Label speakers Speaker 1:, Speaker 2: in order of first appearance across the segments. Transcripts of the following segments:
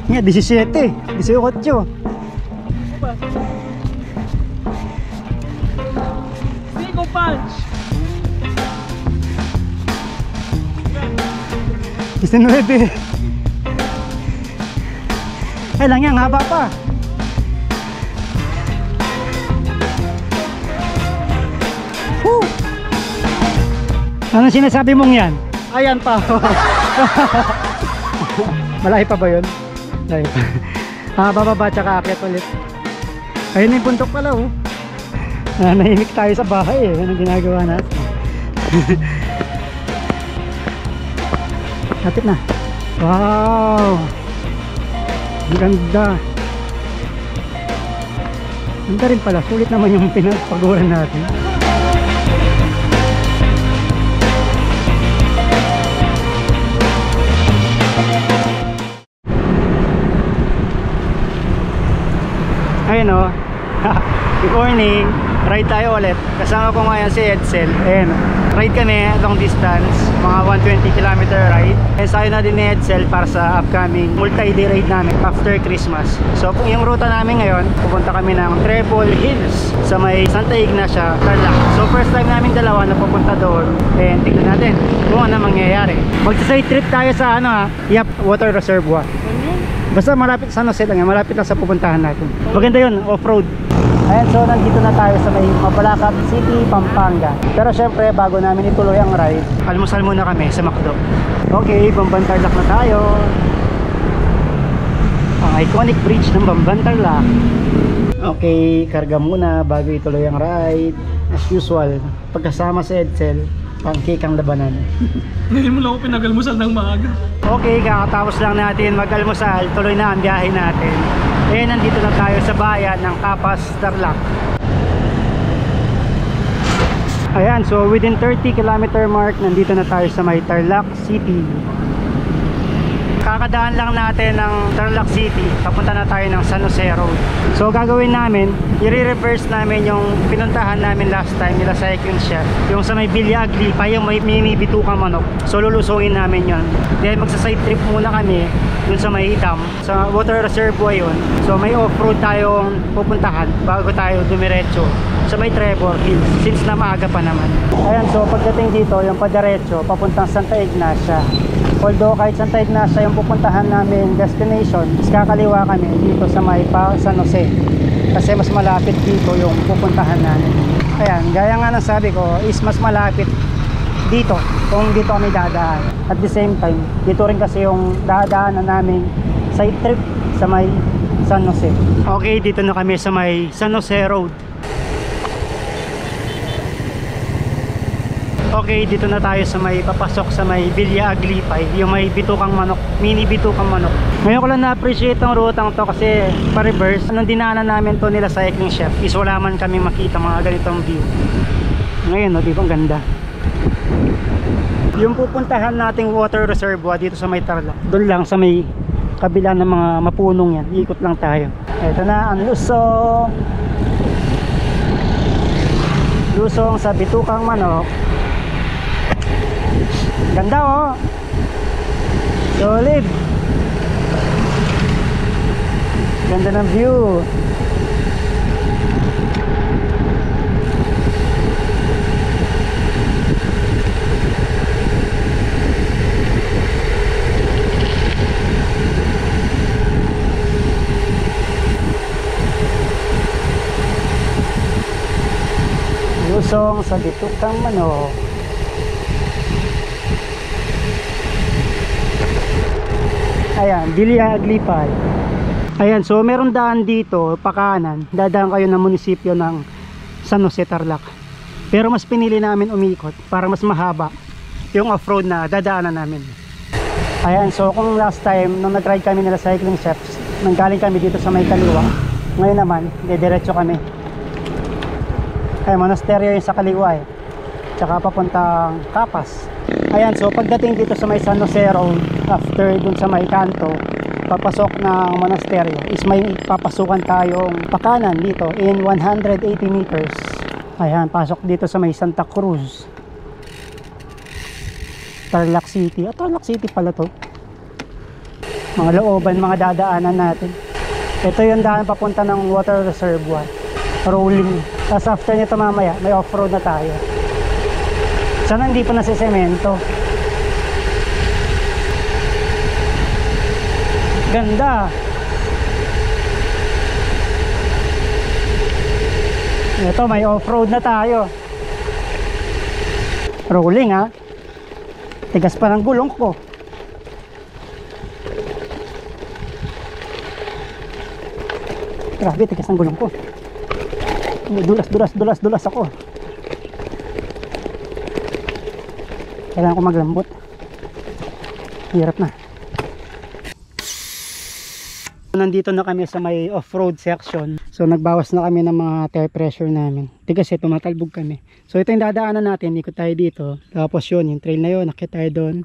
Speaker 1: Nga, 17. 18.
Speaker 2: Single punch.
Speaker 1: 19. Ay lang yan, haba pa. Woo! Anong sinasabi mong yan? Ayan pa. Malahi pa ba yun? Malahi pa. Bababa tsaka akit ulit. Ayun yung bundok pala oh. Nahimik tayo sa bahay eh. Anong ginagawa natin? Kapit na. Wow! Ang ganda. Ganda rin pala. Sulit naman yung pinagpaguran natin. Ayun o. Good morning. Ride tayo ulit. Kasama ko ngayon si Edsel. Ayun. Ride kami long distance. Mga 120 km ride. And sayo na din ni Edsel para sa upcoming multi-day ride namin after Christmas. So kung yung ruta namin ngayon, pupunta kami ng Treble Hills sa may Santa Ignacia, Tarlac. So first time namin dalawa na pupunta doon. And tignan natin kung ano mangyayari. Magsa-side trip tayo sa Water Reservoir. Basta malapit sa Jose lang yan, malapit lang sa pupuntahan natin. Maganda yun, off-road. Ayan, so nandito na tayo sa may Mabalacat City, Pampanga. Pero syempre, bago namin ituloy ang ride, almusal muna kami sa McDo. Okay, Bamban Tarlac na tayo. Ang iconic bridge ng Bamban Tarlac. Okay, karga muna bago ituloy ang ride. As usual, pagkasama si Edsel, pancake ang labanan.
Speaker 2: Ngayon mo lang ako pinag-almusal ng maaga.
Speaker 1: Okay, kakatapos lang natin mag-almusal, tuloy na ang biyahe natin. Eh, nandito na tayo sa bayan ng Capas, Tarlac. Ayan, so within 30 km mark, nandito na tayo sa may Tarlac City. Kakadaan lang natin ng Tarlac City, papunta na tayo ng San Jose Road. So gagawin namin, i-reverse namin yung pinuntahan namin last time nila sa Cycling Chef, yung sa may Villa Aglipa, yung may mini bitukang manok. So lulusungin namin yon. Dahil magsa-side trip muna kami dun sa may dam, sa water reservoir yun. So may off-road tayong pupuntahan bago tayo dumiretso sa may Treble Hills, since na maaga pa naman. Ayan, so pagdating dito, yung padiretso papuntang Santa Ignacia. Although kahit Santa Ignacia yung pupuntahan namin destination, is kakaliwa kami dito sa may San Jose, kasi mas malapit dito yung pupuntahan namin. Ayan, gaya nga ng sabi ko, is mas malapit dito kung dito kami dadaan. At the same time, dito rin kasi yung dadaanan namin side trip sa may San Jose. Okay, dito na kami sa may San Jose Road. Okay, dito na tayo sa may papasok sa may Villa Aglipa, yung may bitukang manok, mini bitukang manok. Ngayon ko lang na-appreciate ang rutang to kasi pa-reverse. Anong dinaanan namin to nila sa Cycling Chef is wala man kami makita mga ganitong view. Ngayon, no, di ba ang ganda? Yung pupuntahan nating water reservoir dito sa may Tarlac, doon lang sa may kabila ng mga mapunong yan, ikot lang tayo. Ito na ang lusong. Lusong sa bitukang manok. Ganda oh. Solid. Ganda ng view. Lusong sa bitukang manok. Ayan, Villa Aglipa. Ayan, so meron daan dito, pakanan. Dadaan kayo ng munisipyo ng San Jose, Tarlac. Pero mas pinili namin umikot para mas mahaba yung off-road na dadaanan namin. Ayan, so kung last time nung nag-ride kami nila Cycling Chefs, nanggaling kami dito sa may kaliwa. Ngayon naman, diretso kami. Ay, monasteryo yung sa kaliwa eh. Tsaka papuntang Capas. Ayan, so pagdating dito sa may San Jose Road, after dun sa may kanto, papasok ng monasteryo, is may papasukan tayong pakanan dito in 180 meters. Ayan, pasok dito sa may Santa Cruz, Tarlac City. Tarlac City pala to. Mga looban, mga dadaanan natin. Ito yung daan papunta ng water reservoir. Rolling. Tapos after nito mamaya, may off-road na tayo. Sana hindi pa nasisemento. Ganda. Ito, may off-road na tayo. Rolling ha. Tigas pa ng gulong ko. Grabe, tigas ng gulong ko. Dulas ako. Kailangan ko maglambot. Hirap na. Nandito na kami sa may off-road section. So nagbawas na kami ng mga tire pressure namin. Di kasi tumatalbog kami. So ito yung dadaanan natin. Ikot tayo dito. Tapos yun, yung trail na yun, nakita tayo doon.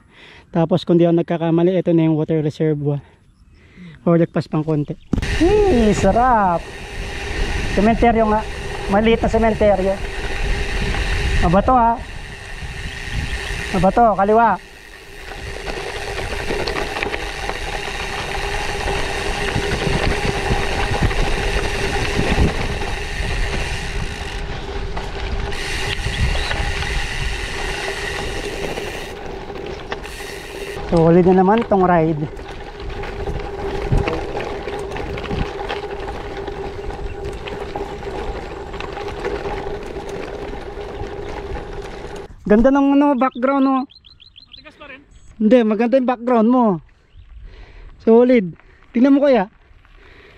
Speaker 1: Tapos kung di ako nagkakamali, ito na yung water reservoir. Or lagpas pang konti. Sarap. Sementeryo nga. Maliit na sementeryo. Mabato ha. Mabato, kaliwa. Solid na naman tong ride. Ganda ng background no.
Speaker 2: Matigas pa rin.
Speaker 1: Hindi, maganda yung background mo. Solid. Tingnan mo kaya.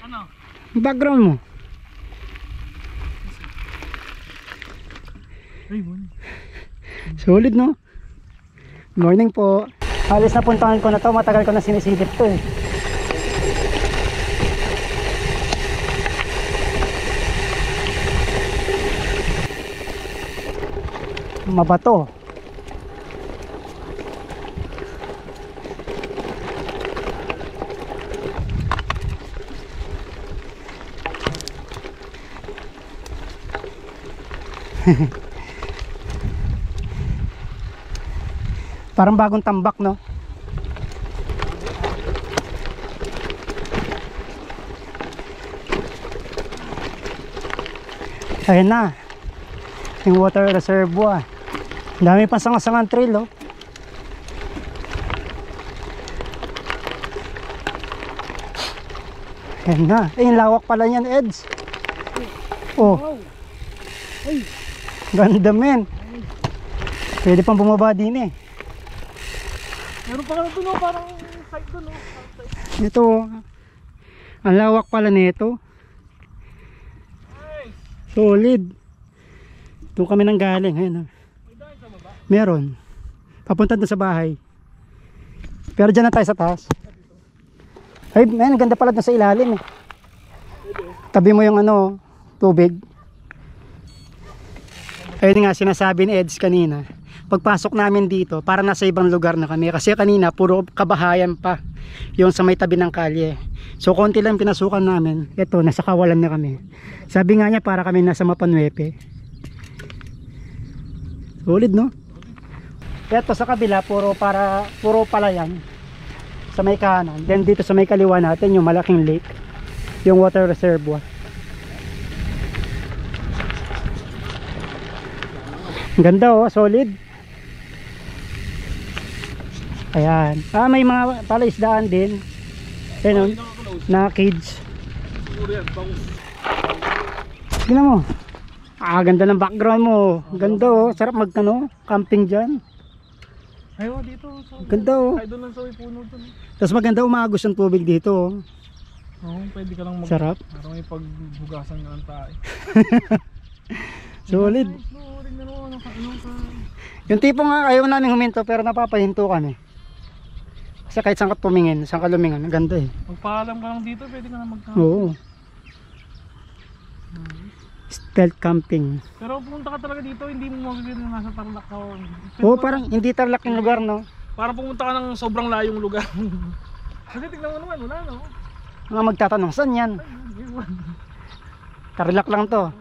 Speaker 2: Ano?
Speaker 1: Yung background mo.
Speaker 2: Ay, morning.
Speaker 1: Solid no. Morning po. Halos na puntahan ko na to. Matagal ko na sinisilip to eh. Mabato. Parang bagong tambak no. Ayan na yung water reservoir. Dami pa sangasangan trail oh. Ayan na. Yung lawak pala niyan, Eds. Oh. Ganda men. Pwede pang bumaba din eh.
Speaker 2: Meron pa ka na doon, parang side doon.
Speaker 1: Ito, ang lawak pala nito.
Speaker 2: Nice.
Speaker 1: Solid. Doon kami nang galing. Ayun,
Speaker 2: May dahil sa baba.
Speaker 1: meron. Papunta doon sa bahay. Pero dyan na tayo sa taas. Ay, man, ganda pala doon sa ilalim eh. Tabi mo yung ano, tubig. Ayun nga, sinasabi ni Eds kanina. Pagpasok namin dito, para nasa ibang lugar na kami. Kasi kanina, puro kabahayan pa. Yung sa may tabi ng kalye. So, konti lang pinasukan namin. Ito, nasa kawalan na kami. Sabi nga niya, para kami nasa Mapanwepe. Solid, no? Ito sa kabila, puro palayan. Sa may kanan. Then dito sa may kaliwa natin, yung malaking lake. Yung water reservoir. Ganda oh, solid. Ayan. May mga palaisdaan din. Ayun, na cage. Tingnan mo. Ganda ng background mo. Ganda oh. Sarap magtano, camping dyan.
Speaker 2: Ayaw, dito.
Speaker 1: Ganda oh.
Speaker 2: Ay, doon lang sa may puno doon.
Speaker 1: Tapos maganda umagos ang tubig dito oh.
Speaker 2: Oo, pwede ka lang
Speaker 1: Sarap.
Speaker 2: Parang may paghugasan ka ng tayo.
Speaker 1: Solid. Yung tipo nga ayaw namin huminto pero napapahinto kami. Kasi kahit saan ka tumingin, saan ka lumingon, ang ganda eh.
Speaker 2: Magpaalam ka lang dito, pwede ka na mag-camp.
Speaker 1: Oo. Stealth camping.
Speaker 2: Pero pumunta ka talaga dito, hindi mo magiging nasa Tarlac ka.
Speaker 1: Oo, parang hindi Tarlac yung lugar, no?
Speaker 2: Parang pumunta ka ng sobrang layong lugar. Kasi tignan mo naman, wala no?
Speaker 1: Mga magtatanong, saan yan? Tarlac lang to.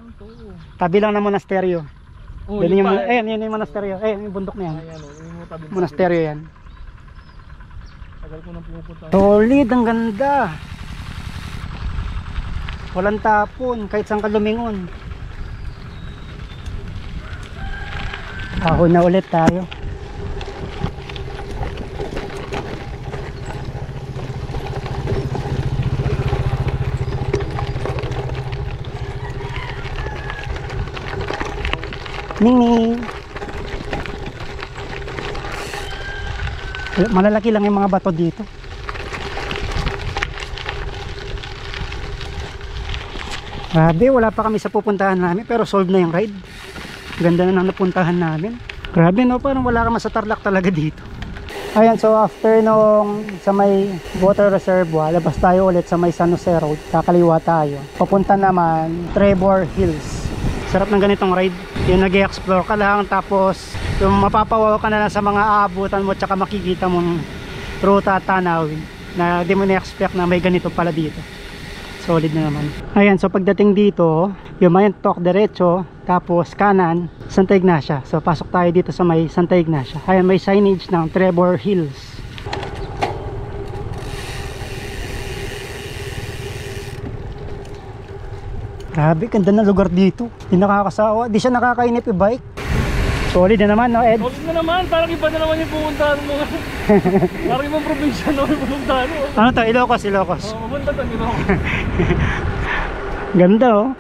Speaker 1: Tabi lang ng monasteryo.
Speaker 2: Oh,
Speaker 1: Yan yung,
Speaker 2: pa,
Speaker 1: ayan, yun yung monasteryo. Ayan, yung bundok na yan.
Speaker 2: Ayan, yung tabi ng
Speaker 1: Monasteryo yan.
Speaker 2: Tagal ko nang pumupunta.
Speaker 1: Solid, ang ganda. Walang tapon, kahit saan ka lumingon. Ahon na ulit tayo. Ning. Malalaki lang yung mga bato dito. Grabe, wala pa kami sa pupuntahan namin pero solve na yung ride. Ganda na ng napuntahan namin. Grabe no, parang wala kang masatarlak talaga dito. Ayan, so after nung sa may water reservoir, labas tayo ulit sa may San Jose Road. Kakaliwa tayo. Papunta naman Trevor Hills. Sarap ng ganitong ride. Yung nag-explore ka lang, tapos yung mapapawaw ka na lang sa mga aabutan mo, tsaka makikita mong ruta at tanawin na di mo na-expect na may ganito pala dito. Solid na naman. Ayan, so pagdating dito, yung Mayantok diretso, tapos kanan, Santa Ignacia. So pasok tayo dito sa may Santa Ignacia. Ayan, may signage ng Trevor Hills. Grabe, ganda na lugar dito. Di nakakasawa, di siya nakakainip i-bike. Solid na naman, no Ed?
Speaker 2: Solid na naman, parang iba na naman yung pupuntahan mo. Parang ibang probinsya na yung pupuntahan mo.
Speaker 1: Ano to? Ilocos, Ilocos.
Speaker 2: Oo, pupunta to, Ilocos.
Speaker 1: Ganda oh.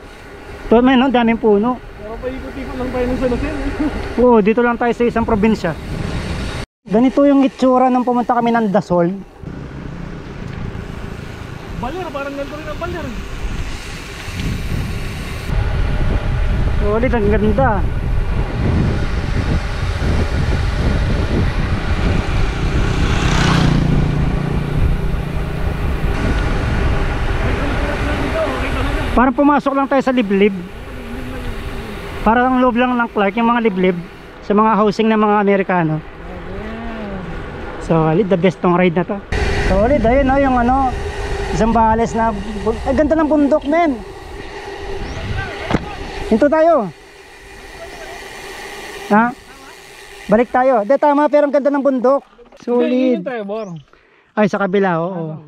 Speaker 1: Ito may no, daming puno.
Speaker 2: Pero paikot-ikot lang tayo ng San Jose.
Speaker 1: Oo, dito lang tayo sa isang probinsya. Ganito yung itsura nung pumunta kami ng Dasol.
Speaker 2: Baler, parang ganito rin ang baler.
Speaker 1: Solid, ang ganda. Parang pumasok lang tayo sa liblib. Parang ang loob lang ng Clark, yung mga liblib sa mga housing ng mga Amerikano. Solid, the best tong ride na to. Solid, ayun o, yung ano, Zambales na, ay ganda ng bundok men. Hinto tayo. Ha? Balik tayo. De, tama, pero ang ganda ng bundok. Solid.
Speaker 2: Trevor.
Speaker 1: Ay, sa kabila, oo.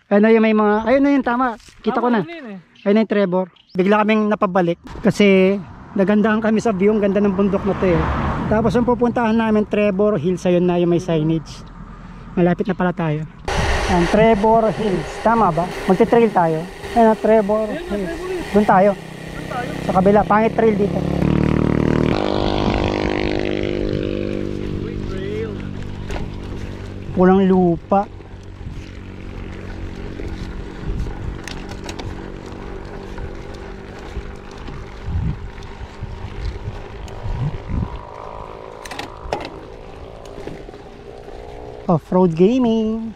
Speaker 1: Ayun na yung may mga, ayun na yun, tama. Kita ko na. Ayun na yung Trevor. Bigla kaming napabalik kasi nagandahan kami sa view. Ang ganda ng bundok na to eh. Tapos ang pupuntahan namin Trevor Hills. Ayun na yung may signage. Malapit na pala tayo. Ayan, Trevor Hills. Tama ba? Magte-trail tayo. Ayun na, Trevor Hills. Doon tayo. Sa kabila. Pangit trail dito. Pulang lupa. Off-road gaming.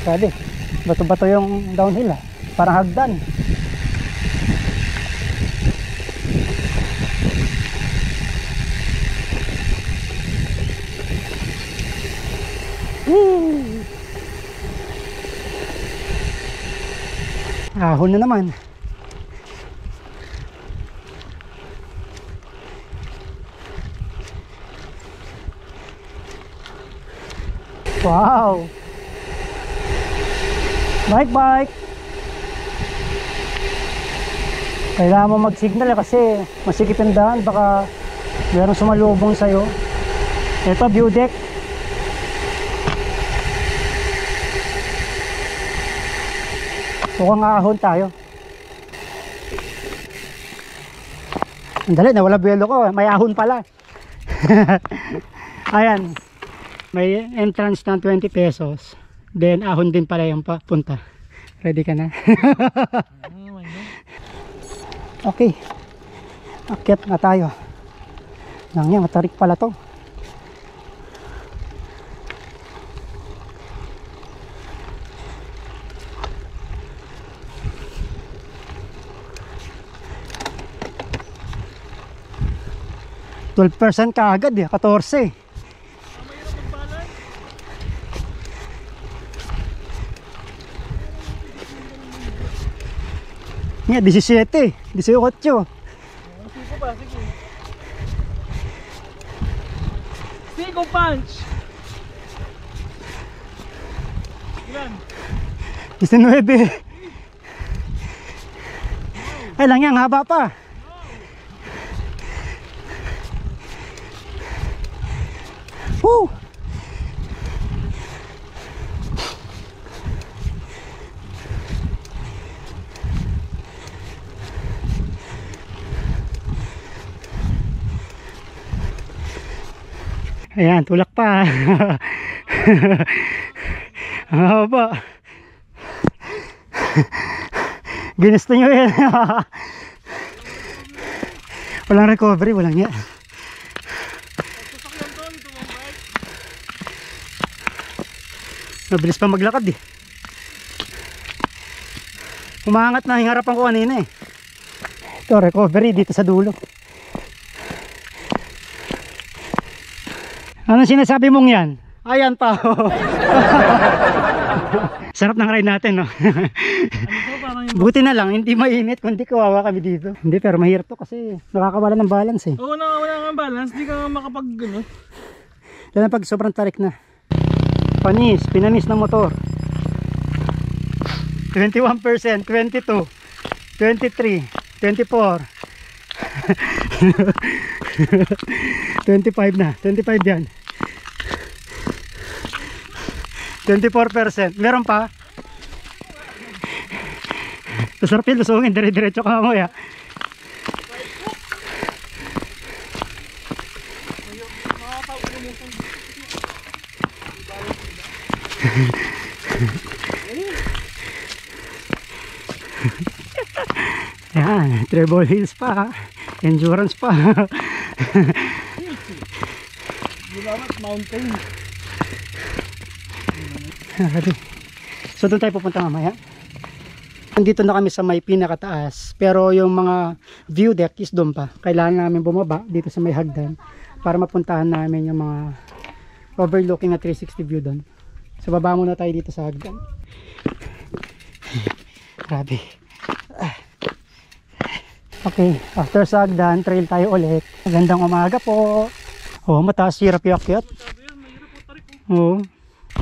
Speaker 1: Grabe. Bato-bato yung downhill ah. Parang hagdan. Woo! Ahon na naman. Wow! Bike! Kailangan mo mag-signal kasi masikip yung daan, baka meron sumalubong sa'yo. Ito, view deck. Mukhang ahon tayo. Ang dali, nawala buwelo ko. May ahon pala. Ayan. May entrance ng 20 pesos. Then ahon din pala yung papunta. Ready ka na? Okay. Akyat na tayo. Nangya, matarik pala to. %12% kaagad eh, 14. Yeah, 17, 18.
Speaker 2: sige. Siko punch! Ilan?
Speaker 1: 19. Ay lang yan, haba pa. Woo! Ayan, tulak pa. Ang haba. Ginusto nyo yan. Walang recovery, walang yan. Mabilis pa maglakad eh. Umaangat na yung harapan ko kanina eh. Ito, recovery dito sa dulo. Anong sinasabi mong yan? Ayan pa. Sarap ng ride natin, no? Buti na lang, hindi mainit, kundi kawawa kami dito. Hindi, pero mahirap to kasi nakakawala ng balance eh.
Speaker 2: Oo, wala kang balance, di ka makapag gano.
Speaker 1: Lalo na pag sobrang tarik na. Panis, pinanis ng motor. 21%, 22, 23, 24. 25 na, 25 yan. 24%. Meron pa. Masarap yung lusungin, dire-diretso ka mamaya. Yan, treble hills pa. Endurance pa.
Speaker 2: Mountain.
Speaker 1: So doon tayo pupunta mamaya. Nandito na kami sa may pinakataas, pero yung mga view deck is doon pa. Kailangan namin bumaba dito sa may hagdan para mapuntahan namin yung mga overlooking na 360 view doon. So baba muna tayo dito sa hagdan. Grabe. Okay, after sa hagdan, trail tayo ulit. Magandang umaga po. Oh, mataas, hirap yakyat. Oo.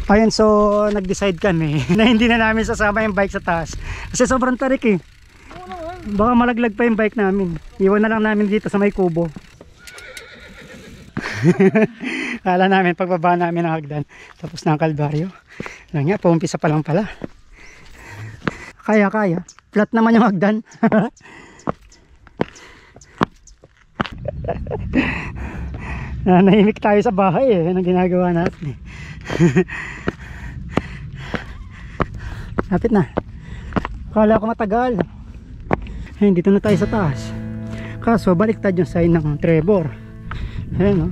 Speaker 1: Ayun, so nag-decide kami na hindi na namin sasama yung bike sa taas kasi sobrang tarik eh. Baka malaglag pa yung bike namin. Iwan na lang namin dito sa may kubo. Kala namin pagbaba namin ng hagdan tapos ng Kalbaryo lang nga, paumpisa pa lang pala. Kaya flat naman yung hagdan. Nahimik tayo sa bahay eh, ang ginagawa natin eh. Lapit na. Kala ko matagal. Ayun, dito na tayo sa taas. Kaso baliktad yung sign ng Trevor. Ayun, no?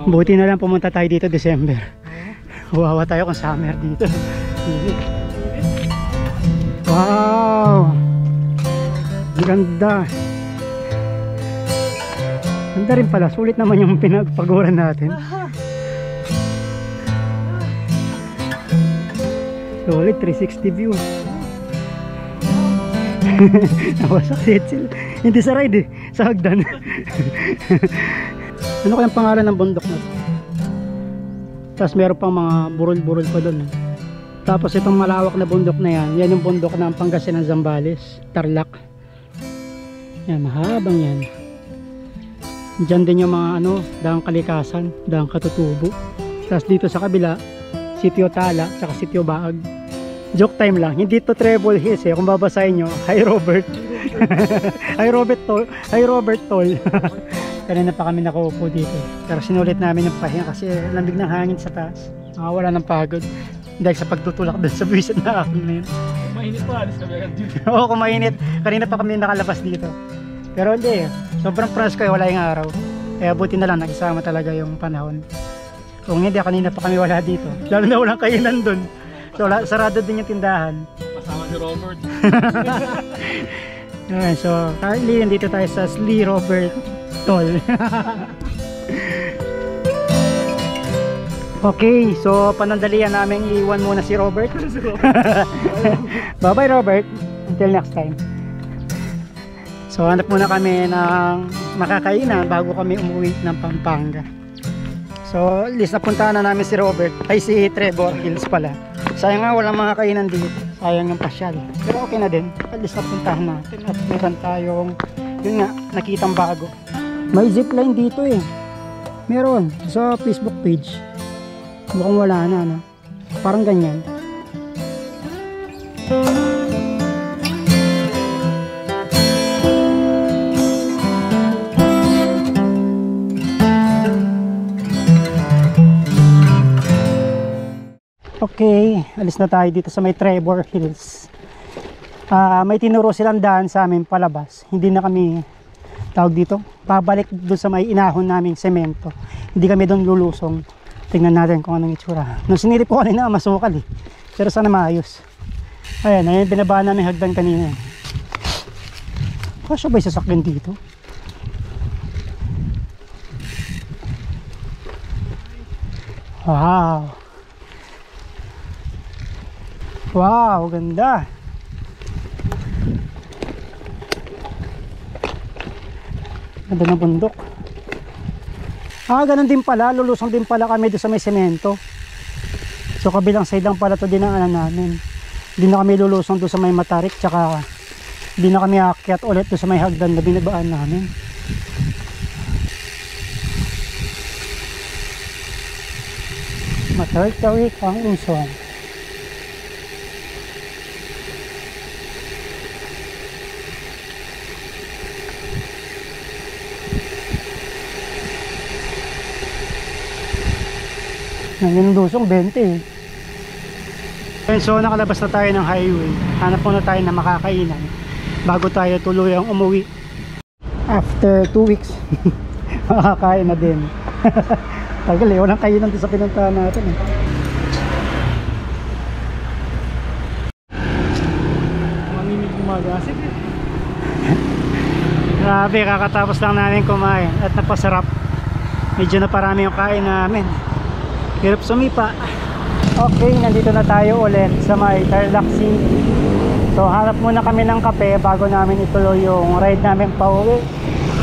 Speaker 1: Buti na lang pumunta tayo dito December. Wawa tayo kung summer dito. Wow, ganda. Ganda rin pala, sulit naman yung pinagpaguran natin. Solid 360 view. Nawasak sila. Hindi sa ride eh, sa hagdan. Ano kayang pangalan ng bundok na? Tapos meron pang mga burol-burol pa doon. Tapos itong malawak na bundok na yan, yan yung bundok ng Pangasinan, Zambales, Tarlac. Yan, mahabang yan. Diyan din yung mga daang Kalikasan, daang Katutubo. Tapos dito sa kabila, Sitio Tala, saka Sitio Baag. Joke time lang, hindi to Treble Hills eh. Kung babasahin nyo, hi Robert. Hi Robert Toll. Hi Robert Toll. Kanina pa kami nakaupo dito. Pero sinulit namin yung pahinga kasi lamig ng hangin sa taas. Wala ng pagod. Dahil sa pagtutulak doon sa buwisit na akin na yun.
Speaker 2: Mainit pa, alis kami agad dito.
Speaker 1: Oo, kung mainit. Kanina pa kami nakalabas dito. Pero hindi, sobrang fresh ko, wala yung araw. Kaya buti na lang, nagisama talaga yung panahon. Kung hindi, kanina pa kami wala dito. Lalo na walang kainan doon. So, sarado din yung tindahan.
Speaker 2: Kasama si Robert.
Speaker 1: Okay, so, currently, nandito tayo sa Sli Robert Toll. Okay, so panandalian namin iwan muna si Robert. Bye bye Robert. Until next time. So hanap muna kami ng makakainan bago kami umuwi ng Pampanga. So at least napuntahan na namin si Robert, ay si Trevor Hills pala. Sayang nga walang mga kainan dito, sayang yung pasyal. Pero okay na din, at least napuntahan natin at meron tayong, yun nga, nakitang bago. May zipline dito eh, meron sa Facebook page. Mukhang wala na, no? Parang ganyan. Okay, alis na tayo dito sa may Trevor Hills. May tinuro silang daan sa amin palabas. Hindi na kami tawag dito, babalik doon sa may inahon naming semento. Hindi kami doon lulusong. Tingnan natin kung anong itsura. Nung sinilip ko kanina, masukal eh. Pero sana maayos. Ayan, ayan binabaan namin hagdan kanina. Kasya ba yung sasakyan dito? Wow! Wow, ganda. Ganda ng bundok. Ganun din pala, lulusong din pala kami doon sa may semento. So kabilang side lang pala to din ang namin. Hindi na kami lulusong doon sa may Matarik, tsaka hindi na kami aakyat ulit doon sa may hagdan na binabaan namin. Matarik-tarik ang usong. Yung lusong 20 eh. So nakalabas na tayo ng highway. Hanap muna tayo na makakainan bago tayo tuluyang umuwi. After 2 weeks makakain na din. Tagal eh, walang kainan doon sa pinuntahan natin eh.
Speaker 2: Mamimig gumagasip eh.
Speaker 1: Grabe, kakatapos lang namin kumain at napasarap. Medyo naparami yung kain namin. Hirap sumipa. Okay, nandito na tayo ulit sa may Tarlac City. So hanap muna kami ng kape bago namin ituloy yung ride namin pauwi.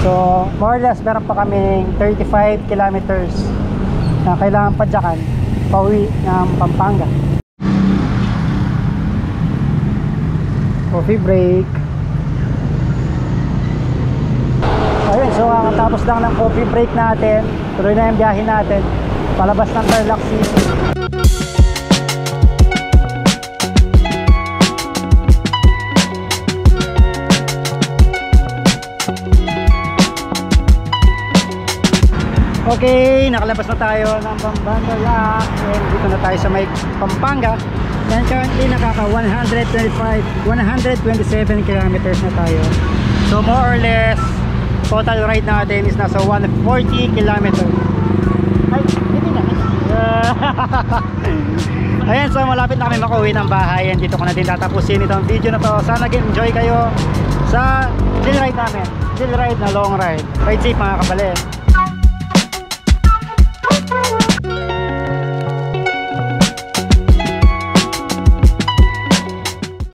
Speaker 1: So more or less meron pa kaming 35 kilometers na kailangan padyakan pauwi ng Pampanga. Coffee break. Ayun, so kakatapos lang ng coffee break natin. Tuloy na yung biyahe natin palabas ng Tarlac City. Okay, nakalabas na tayo ng Tarlac and dito na tayo sa may Pampanga. And currently nakaka 127 kilometers na tayo. So more or less total ride natin is nasa 140 kilometers. Ay, hindi na. Ayan, so malapit na kami makauwi ng bahay. And dito ko na din tatapusin itong video na to. Sana nag-enjoy kayo sa chill ride namin. Chill ride na long ride. Ride safe mga kabalen.